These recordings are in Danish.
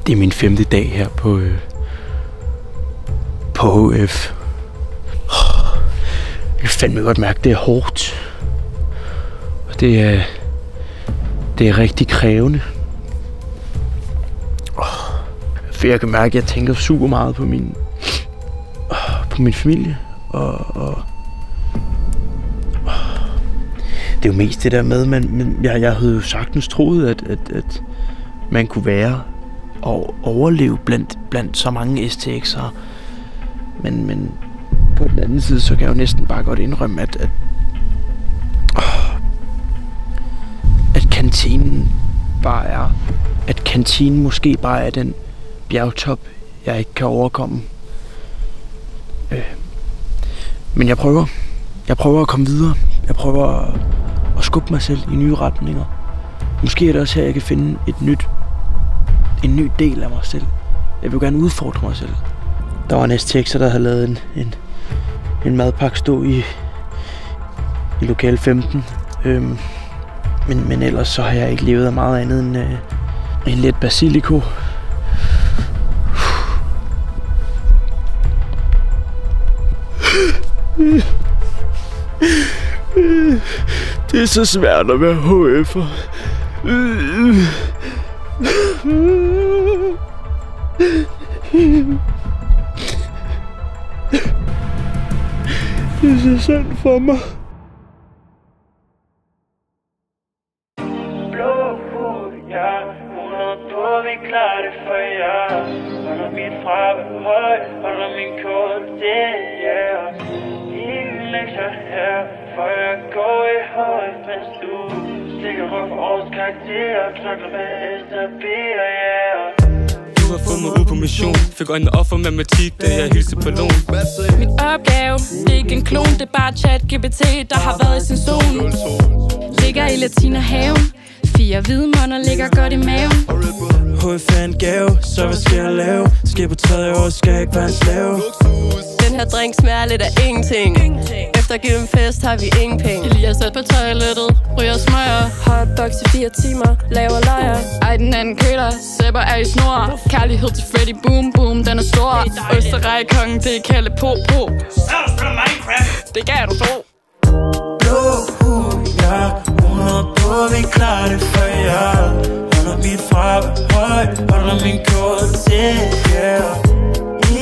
Det er min 5. dag her på HF. Jeg kan fandme godt mærke, at det er hårdt. Og det er rigtig krævende. For jeg kan mærke, at jeg tænker super meget på min familie. Og det er jo mest det der med, men jeg havde jo sagtens troet, at man kunne være og overleve blandt så mange STX'ere. Men på den anden side, så kan jeg jo næsten bare godt indrømme, at kantinen bare er... At kantinen måske bare er den bjergtop, jeg ikke kan overkomme. Men jeg prøver. Jeg prøver at komme videre. Jeg prøver at skubbe mig selv i nye retninger. Måske er det også her, jeg kan finde en ny del af mig selv. Jeg vil gerne udfordre mig selv. Der var en STX'er, der havde lavet en madpakke stå i lokal 15. Men ellers så har jeg ikke levet af meget andet end en lidt basilico. Det er så svært at være HF'er. Det er så synd for mig. Vi klarer det for jer. Holder mit fravær højt, holder min kode, det er ingen lektier her, for jeg går i højt, mens du stikker op for års karakter, knokler med SAB og ja. Du har fået mig ud på mission, fik øjnene op for matematik, da jeg hilste på lån. Min opgave, det er ikke en klon, det er bare ChatGPT, der har været i sin zone. Ligger i Latinahaven, 4 hvide måneder ligger godt i maven. HF er en gave, så hvad skal jeg lave? Skal på 3. år, skal jeg ikke være en slave? Den her drink smager lidt af ingenting. Efter at give en fest har vi ingen penge. Elias sat på toilettet, ryger smøger. Hotbox i 4 timer, laver lejre. Ej, den anden køler, sæpper er i snor. Kærlighed til Freddy Boom Boom, den er stor. Østerrige-kongen, det er Kalle Po. Så spiller Minecraft. Det kan du tro. Blå hud, ja, 100 på, vi klarer det for jer. Holder mit fravær højt, holder min kode til, yeah.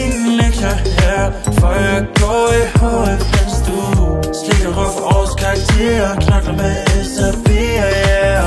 Ingen lektier her, for jeg går i HF, mens du slikker op for års karakter, knokler med SAB, yeah.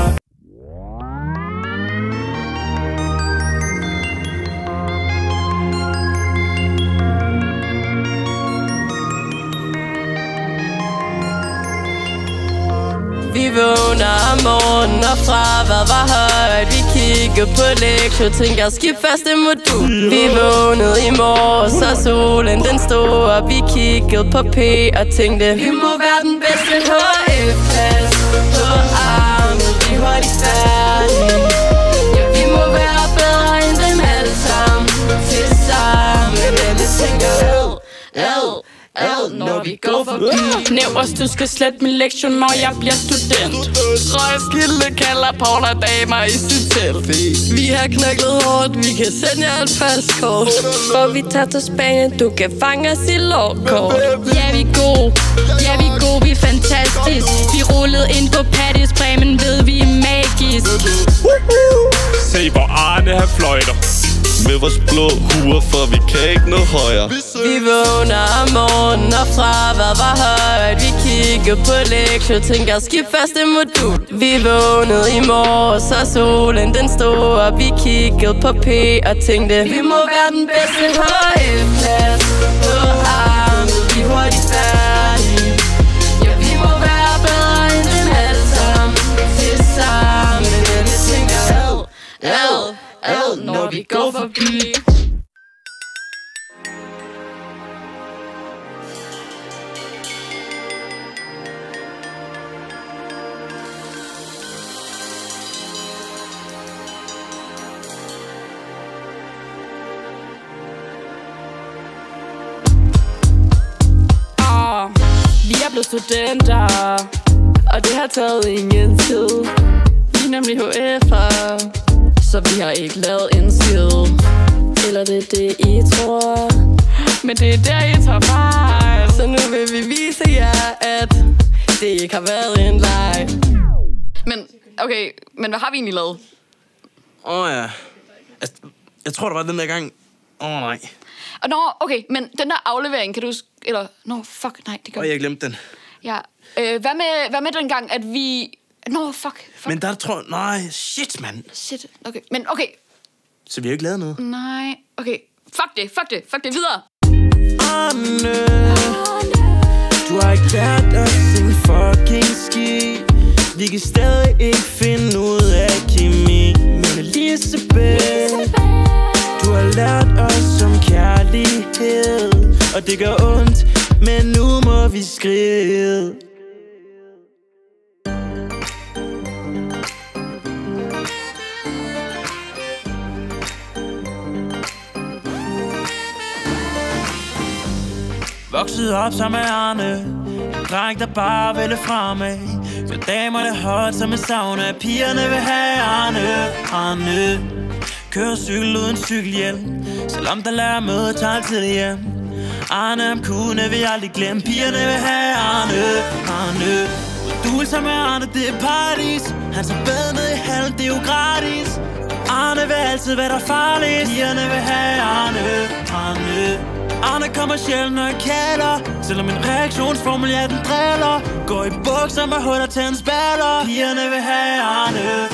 Vi vågner om morgenen og fraværet var højt. Vi kiggede på lektier, tænkte at skifte første modul. Vi vågnede i morges og solen den stod og vi kiggede på P og tænkte vi må være den bedste HF-klasse på armen, vi hurtigt færdige. Ja, vi må være bedre end dem alle sammen til sammen. Alle tænker når vi går forbi. Nævers, du skal slette min lektion, når jeg bliver student. Røgskilde kalder Paul og damer i sit telt. Vi har knoklet hårdt, vi kan sende jer et fast kort. For vi tager til Spanien, du kan fange os i lovkort. Ja, vi er gode, ja, vi er gode, vi er fantastisk. Vi rullede ind på Pattis, Bremen ved vi er magisk. Se hvor Arne har fløjter med vores blå huer, for vi kan ikke nå højere. Vi vågner om morgenen og fraværet var højt. Vi kiggede på lektier, tænkte at skifte første modul. Vi vågnede i morges og solen den stod og vi kiggede på P og tænkte vi må være den bedste HF-klasse på armen, vi hurtigt færdige. Ja, vi må være bedre end dem alle sammen til sammen. Alle tænker når vi går forbi. Vi er blevet studenter, og det har taget ingen tid. Vi er nemlig HF'er. Så vi har ikke lavet en skid. Eller det er det, I tror. Men det er der, I tager fejl. Så nu vil vi vise jer, at det ikke har været en leg. Men, okay, men hvad har vi egentlig lavet? Ja. Jeg tror, der var den der gang. Nej. Okay, men den der aflevering, kan du... Eller, fuck, nej, det gør jeg glemte den. Ja. Hvad med den gang, at vi... Fuck. Men der tror jeg... Nej, shit, mand. Shit, okay. Men okay. Så vi har ikke lavet noget? Nej, okay. Fuck det, videre. Arne, du har ikke lært os en fucking skid. Vi kan stadig ikke finde ud af kemi. Men Elisabeth, du har lært os om kærlighed. Og det gør ondt, men nu må vi skride. Vokset op sammen med Arne, en dreng, der bare ville fremad. Med damer, der holdt som en sauna. Pigerne vil have Arne. Kører cykel uden cykelhjelm, selvom der lærer møde, tager altid hjem. Arne, ham kunne vi aldrig glemme. Pigerne vil have Arne. Du vil sammen med Arne, det er paradis. Han tager bad ned i hallen, det er jo gratis. Arne vil altid være der farligt. Pigerne vil have Arne. Arne kommer sjældent, når jeg kalder. Selvom min reaktionsformel, ja, den driller. Går i bukser med huller til hans baller. Pigerne vil have Arne.